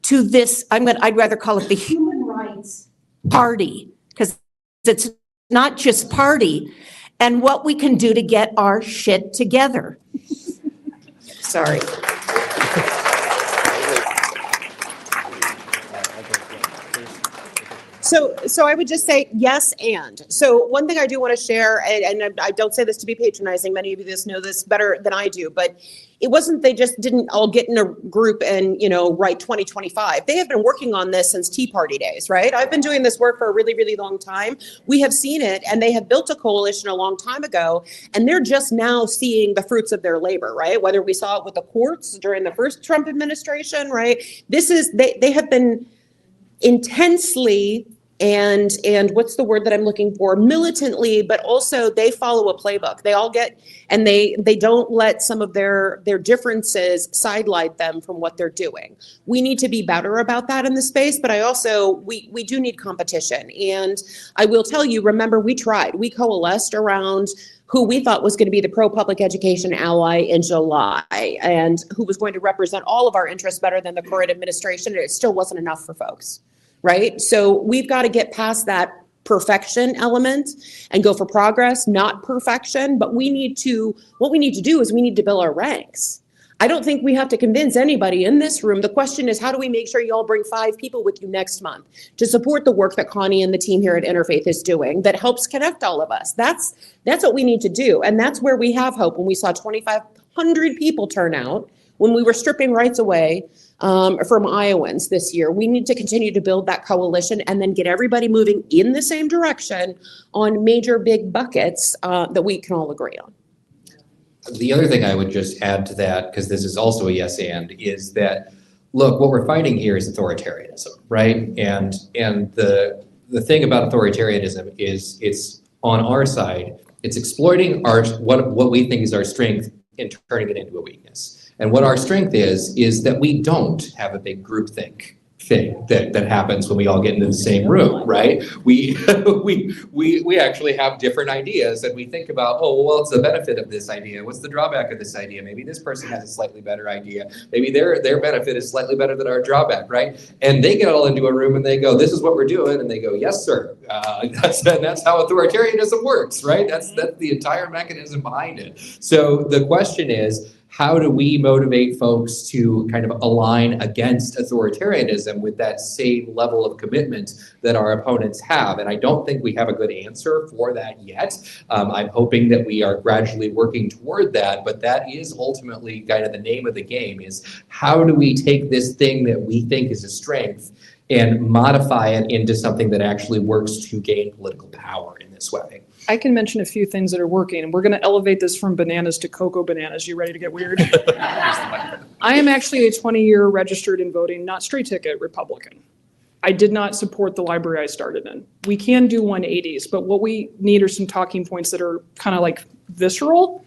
to this, I'd rather call it the Human Rights Party, because it's not just party, and what we can do to get our shit together. Sorry. So I would just say yes and. So one thing I do want to share, and I don't say this to be patronizing, many of you know this better than I do, but it wasn't they just didn't all get in a group and, write 2025. They have been working on this since Tea Party days, right? I've been doing this work for a really, really long time. We have seen it, and they have built a coalition a long time ago, and they're just now seeing the fruits of their labor, right? Whether we saw it with the courts during the first Trump administration, right? They have been intensely and what's the word that I'm looking for? Militantly, but also they follow a playbook. They all get, and they don't let some of their differences sidelight them from what they're doing. We need to be better about that in the space, but we do need competition. And I will tell you, remember, we coalesced around who we thought was going to be the pro-public education ally in July and who was going to represent all of our interests better than the current administration, and it still wasn't enough for folks. Right? So we've got to get past that perfection element and go for progress, not perfection. But what we need to do is we need to build our ranks. I don't think we have to convince anybody in this room. The question is, how do we make sure you all bring 5 people with you next month to support the work that Connie and the team here at Interfaith is doing that helps connect all of us? That's what we need to do. And that's where we have hope. When we saw 2,500 people turn out, when we were stripping rights away from Iowans this year, we need to continue to build that coalition and then get everybody moving in the same direction on major big buckets that we can all agree on. The other thing I would just add to that, because this is also a yes and, is that, look, what we're fighting here is authoritarianism, right? And the thing about authoritarianism is it's on our side. It's exploiting what we think is our strength and turning it into a weakness. And what our strength is that we don't have a big groupthink thing that happens when we all get into the same room, right? We actually have different ideas and we think about, oh, well, what's the benefit of this idea? What's the drawback of this idea? Maybe this person has a slightly better idea. Maybe their benefit is slightly better than our drawback, right? And they get all into a room and they go, this is what we're doing. And they go, yes, sir. That's how authoritarianism works, right? That's the entire mechanism behind it. So the question is, how do we motivate folks to kind of align against authoritarianism with that same level of commitment that our opponents have? And I don't think we have a good answer for that yet. I'm hoping that we are gradually working toward that, but that is ultimately kind of the name of the game, is how do we take this thing that we think is a strength and modify it into something that actually works to gain political power in this way? I can mention a few things that are working, and we're going to elevate this from bananas to cocoa bananas. You ready to get weird? I am actually a 20-year registered and voting, not straight ticket Republican. I did not support the library I started in. We can do 180s, but what we need are some talking points that are kind of like visceral.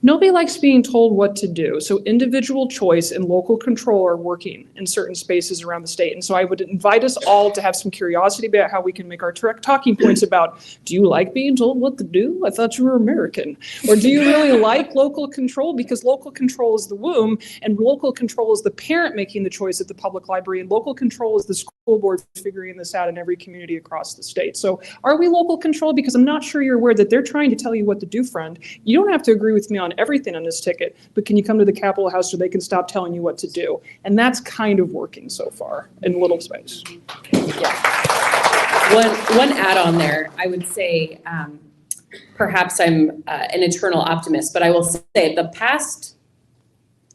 Nobody likes being told what to do. So individual choice and local control are working in certain spaces around the state. And so I would invite us all to have some curiosity about how we can make our talking points about, do you like being told what to do? I thought you were American. Or do you really like local control? Because local control is the womb, and local control is the parent making the choice at the public library, and local control is the school board figuring this out in every community across the state. So are we local control? Because I'm not sure you're aware that they're trying to tell you what to do, friend. You don't have to agree with me on everything on this ticket, but can you come to the Capitol House so they can stop telling you what to do? And that's kind of working so far in little space. Yeah. One add-on there, I would say, perhaps I'm an eternal optimist, but I will say the past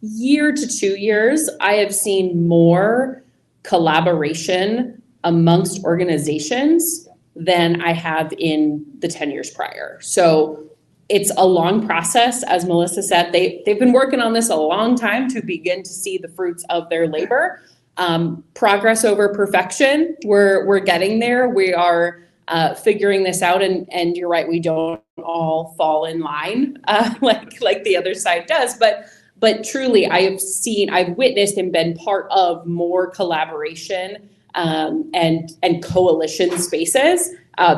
year to 2 years, I have seen more collaboration amongst organizations than I have in the 10 years prior. So it's a long process, as Melissa said. They've been working on this a long time to begin to see the fruits of their labor. Progress over perfection. We're getting there. We are figuring this out, and you're right. We don't all fall in line like the other side does, but truly, I've witnessed and been part of more collaboration and coalition spaces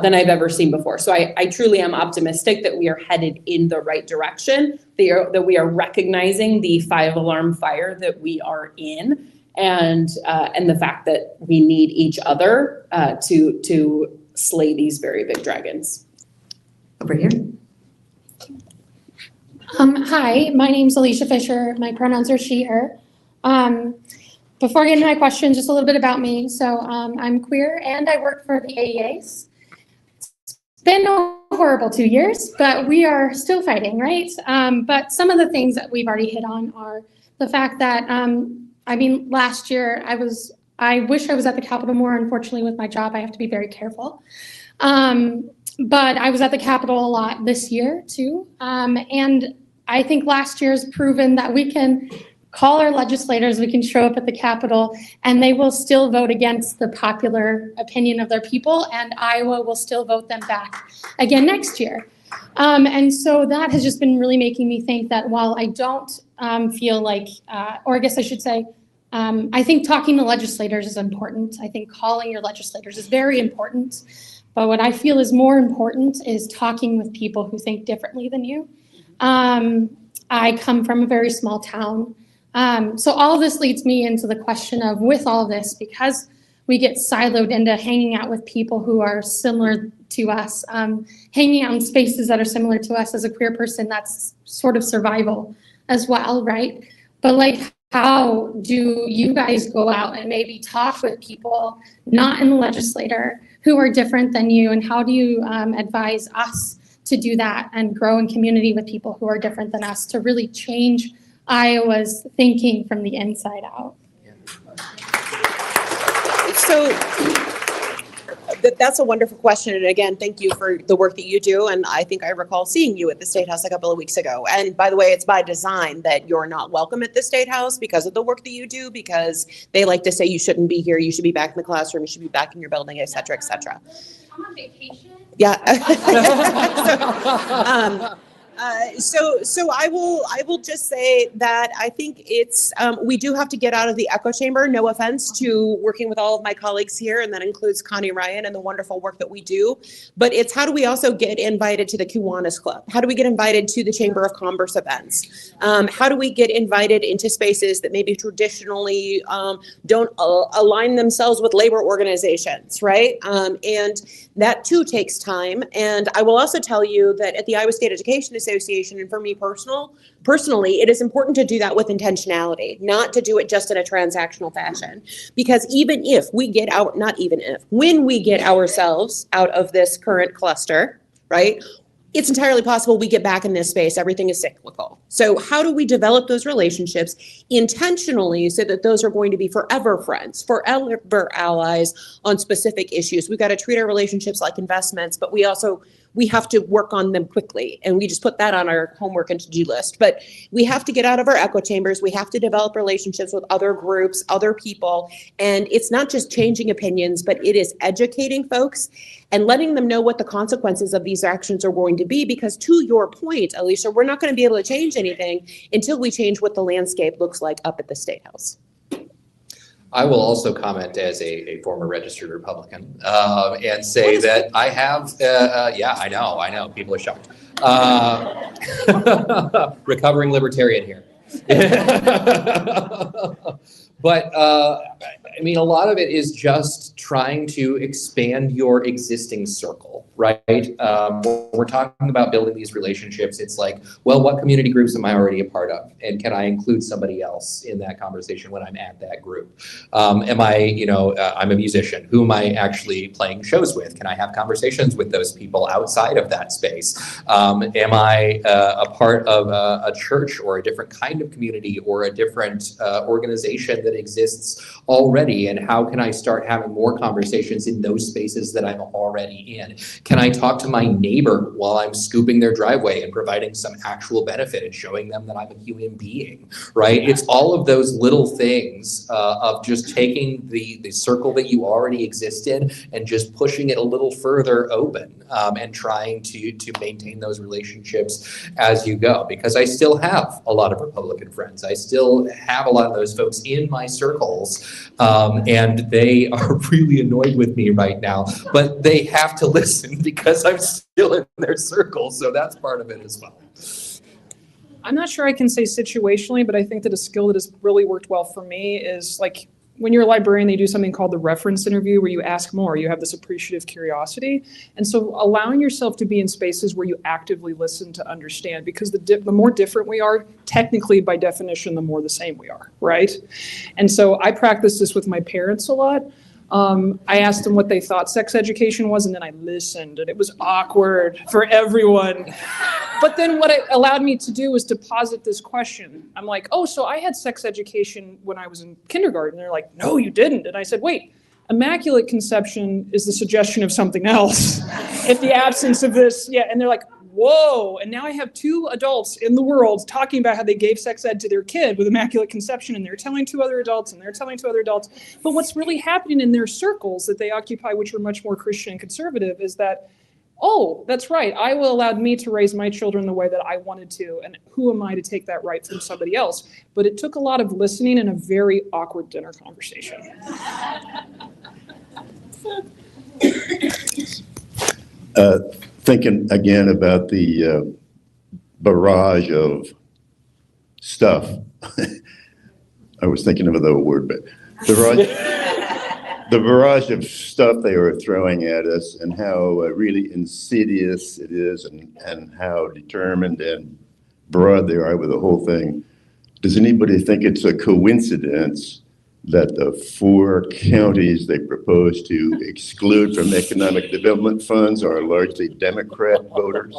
than I've ever seen before. So I truly am optimistic that we are headed in the right direction, that we are recognizing the 5-alarm fire that we are in, and the fact that we need each other to slay these very big dragons. Over here. Hi, my name's Alicia Fisher. My pronouns are she, her. Before getting to my question, just a little bit about me. So I'm queer and I work for the AEAs. It's been a horrible 2 years, but we are still fighting, right? But some of the things that we've already hit on are the fact that, last year I wish I was at the Capitol more. Unfortunately, with my job, I have to be very careful. But I was at the Capitol a lot this year too. And I think last year's proven that we can call our legislators, we can show up at the Capitol, and they will still vote against the popular opinion of their people, and Iowa will still vote them back again next year. And so that has just been really making me think that while I don't feel like, or I guess I should say, I think talking to legislators is important. I think calling your legislators is very important. But what I feel is more important is talking with people who think differently than you. I come from a very small town. So all of this leads me into the question of, with all of this, because we get siloed into hanging out with people who are similar to us, hanging out in spaces that are similar to us as a queer person, that's sort of survival as well, right? But like, how do you guys go out and maybe talk with people not in the legislature who are different than you, and how do you advise us to do that and grow in community with people who are different than us to really change Iowa's thinking from the inside out? So that's a wonderful question. And again, thank you for the work that you do. And I think I recall seeing you at the State House a couple of weeks ago. And by the way, it's by design that you're not welcome at the State House because of the work that you do, because they like to say you shouldn't be here, you should be back in the classroom, you should be back in your building, et cetera, et cetera. I'm on vacation. Yeah. So I will just say that I think it's we do have to get out of the echo chamber. No offense to working with all of my colleagues here, and that includes Connie Ryan and the wonderful work that we do. But it's, how do we also get invited to the Kiwanis Club? How do we get invited to the Chamber of Commerce events? How do we get invited into spaces that maybe traditionally don't align themselves with labor organizations, right? And that too takes time. And I will also tell you that at the Iowa State Education Association, and for me personally, it is important to do that with intentionality, not to do it just in a transactional fashion. Because even if we get out, not even if, when we get ourselves out of this current cluster, right, it's entirely possible we get back in this space. Everything is cyclical. So how do we develop those relationships intentionally so that those are going to be forever friends, forever allies on specific issues? We've got to treat our relationships like investments, but we have to work on them quickly. And we just put that on our homework and to-do list. But we have to get out of our echo chambers. We have to develop relationships with other groups, other people. And it's not just changing opinions, but it is educating folks and letting them know what the consequences of these actions are going to be. Because to your point, Alicia, we're not going to be able to change anything until we change what the landscape looks like up at the State House. I will also comment as a former registered Republican and say that I have, yeah, I know, people are shocked. Recovering libertarian here. But I mean, a lot of it is just trying to expand your existing circle, right? When we're talking about building these relationships, it's like, well, what community groups am I already a part of? And can I include somebody else in that conversation when I'm at that group? Am I, I'm a musician. Who am I actually playing shows with? Can I have conversations with those people outside of that space? Am I a part of a church or a different kind of community or a different organization that exists already? And how can I start having more conversations in those spaces that I'm already in? Can I talk to my neighbor while I'm scooping their driveway and providing some actual benefit and showing them that I'm a human being, right? It's all of those little things of just taking the circle that you already exist in and just pushing it a little further open and trying to maintain those relationships as you go. Because I still have a lot of Republican friends. I still have a lot of those folks in my circles, and they are really annoyed with me right now, but they have to listen because I'm still in their circle. So that's part of it as well. I'm not sure I can say situationally, but I think that a skill that has really worked well for me is like, when you're a librarian, they do something called the reference interview where you ask more, you have this appreciative curiosity. And so allowing yourself to be in spaces where you actively listen to understand, because the more different we are, technically by definition, the more the same we are, right? And so I practice this with my parents a lot. I asked them what they thought sex education was, and then I listened, and it was awkward for everyone. But then what it allowed me to do was to posit this question. I'm like, oh, so I had sex education when I was in kindergarten. They're like, no, you didn't. And I said, wait, immaculate conception is the suggestion of something else. If the absence of this, yeah. And they're like, whoa. And now I have 2 adults in the world talking about how they gave sex ed to their kid with immaculate conception, and they're telling 2 other adults, and they're telling 2 other adults. But what's really happening in their circles that they occupy, which are much more Christian and conservative, is that, oh, that's right, Iowa allowed me to raise my children the way that I wanted to, and who am I to take that right from somebody else? But it took a lot of listening and a very awkward dinner conversation. Thinking again about the barrage of stuff. I was thinking of another word, but the barrage of stuff they were throwing at us, and how really insidious it is, and how determined and broad they are with the whole thing. Does anybody think it's a coincidence that the 4 counties they propose to exclude from economic development funds are largely Democrat voters?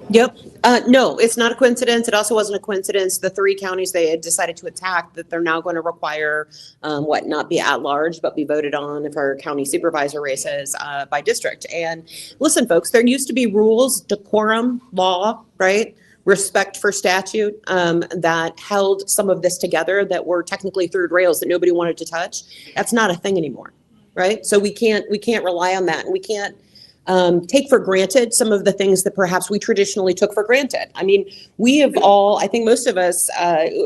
Yep. No, it's not a coincidence. It also wasn't a coincidence. The 3 counties they had decided to attack, that they're now going to require not be at large, but be voted on for county supervisor races by district. And listen, folks, there used to be rules, decorum, law, right? Respect for statute that held some of this together, that were technically third rails that nobody wanted to touch. That's not a thing anymore, right? So we can't rely on that, and we can't take for granted some of the things that perhaps we traditionally took for granted. I mean, we have all, I think most of us,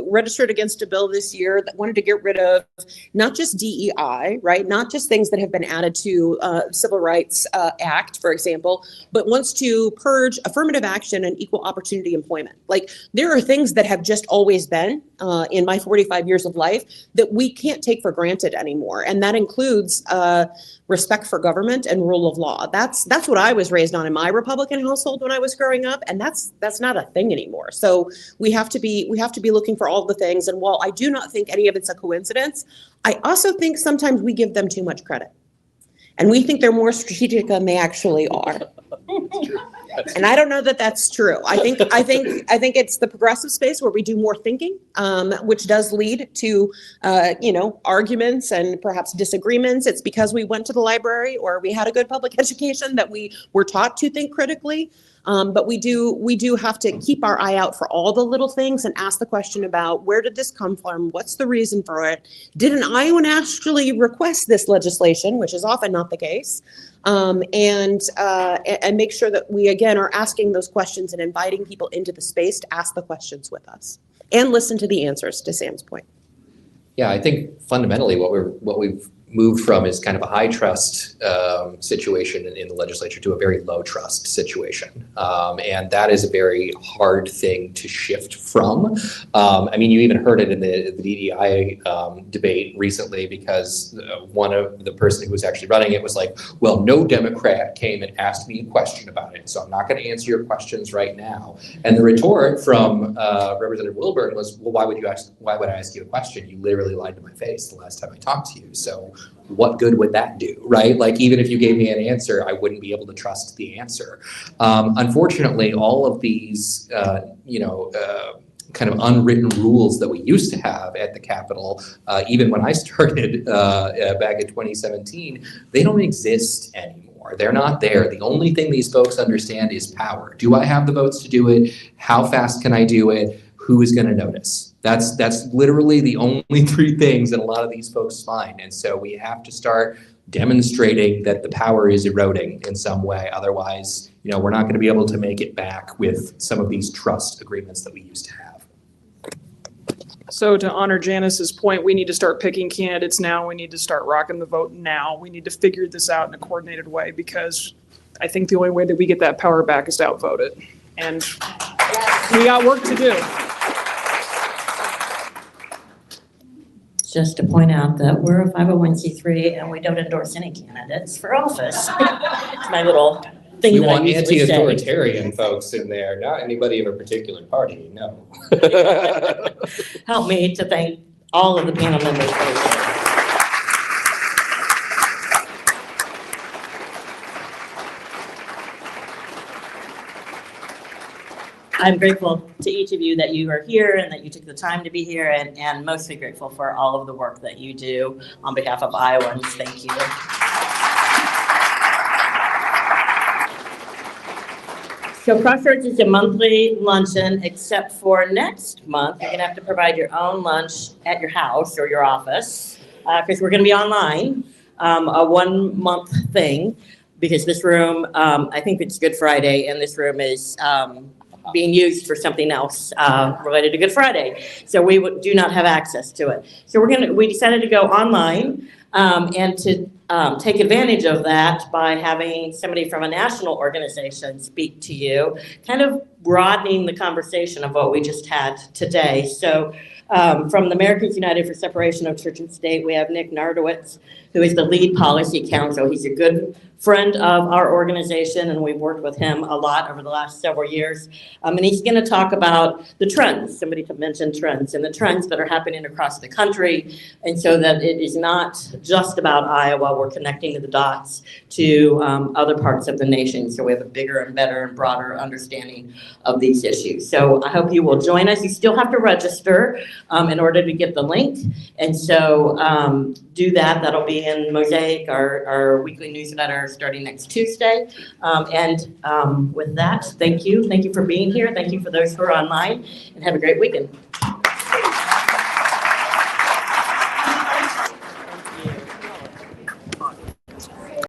registered against a bill this year that wanted to get rid of not just DEI, right? Not just things that have been added to Civil Rights Act, for example, but wants to purge affirmative action and equal opportunity employment. Like, there are things that have just always been in my 45 years of life that we can't take for granted anymore. And that includes respect for government and rule of law. That's what I was raised on in my Republican household when I was growing up, and that's not a thing anymore. So we have to be looking for all the things. And while I do not think any of it's a coincidence, I also think sometimes we give them too much credit, and we think they're more strategic than they actually are. And I don't know that that's true. I think it's the progressive space where we do more thinking, which does lead to, arguments and perhaps disagreements. It's because we went to the library or we had a good public education that we were taught to think critically. But we do have to keep our eye out for all the little things and ask the question about, where did this come from? What's the reason for it? Did an Iowan actually request this legislation, which is often not the case? And make sure that we, again, are asking those questions and inviting people into the space to ask the questions with us and listen to the answers, to Sam's point. Yeah, I think fundamentally what we've moved from is kind of a high trust situation in the legislature to a very low trust situation. And that is a very hard thing to shift from. I mean, you even heard it in the DDI debate recently, because one of the person who was actually running it was like, well, no Democrat came and asked me a question about it, so I'm not going to answer your questions right now. And the retort from Representative Wilburn was, well, why would I ask you a question? You literally lied to my face the last time I talked to you. So what good would that do, right? Like, even if you gave me an answer, I wouldn't be able to trust the answer. Unfortunately, all of these, kind of unwritten rules that we used to have at the Capitol, even when I started back in 2017, they don't exist anymore. They're not there. The only thing these folks understand is power. Do I have the votes to do it? How fast can I do it? Who is going to notice? That's literally the only 3 things in a lot of these folks' mind. And so we have to start demonstrating that the power is eroding in some way. Otherwise, we're not going to be able to make it back with some of these trust agreements that we used to have. So to honor Janice's point, we need to start picking candidates now. We need to start rocking the vote now. We need to figure this out in a coordinated way, because I think the only way that we get that power back is to outvote it. And we got work to do. Just to point out that we're a 501c3 and we don't endorse any candidates for office. It's my little thing We that I want usually say. anti-authoritarian folks in there, not anybody of a particular party, no. Help me to thank all of the panel members for their work. I'm grateful to each of you that you are here and that you took the time to be here, and mostly grateful for all of the work that you do on behalf of Iowans. Thank you. So Crossroads is a monthly luncheon, except for next month, you're gonna have to provide your own lunch at your house or your office, because we're gonna be online, a 1 month thing, because this room, I think it's Good Friday, and this room is being used for something else related to Good Friday. So we do not have access to it. So we decided to go online and to take advantage of that by having somebody from a national organization speak to you, kind of broadening the conversation of what we just had today. So from the Americans United for Separation of Church and State, we have Nick Nardowitz, who is the lead policy counsel. He's a good friend of our organization, and we've worked with him a lot over the last several years. And he's going to talk about the trends. Somebody mentioned trends, and the trends that are happening across the country, and so that it is not just about Iowa. We're connecting the dots to other parts of the nation, so we have a bigger and better and broader understanding of these issues. So I hope you will join us. You still have to register in order to get the link, and so do that. That'll be in Mosaic, our weekly newsletter starting next Tuesday. With that, thank you. Thank you for being here. Thank you for those who are online, and have a great weekend.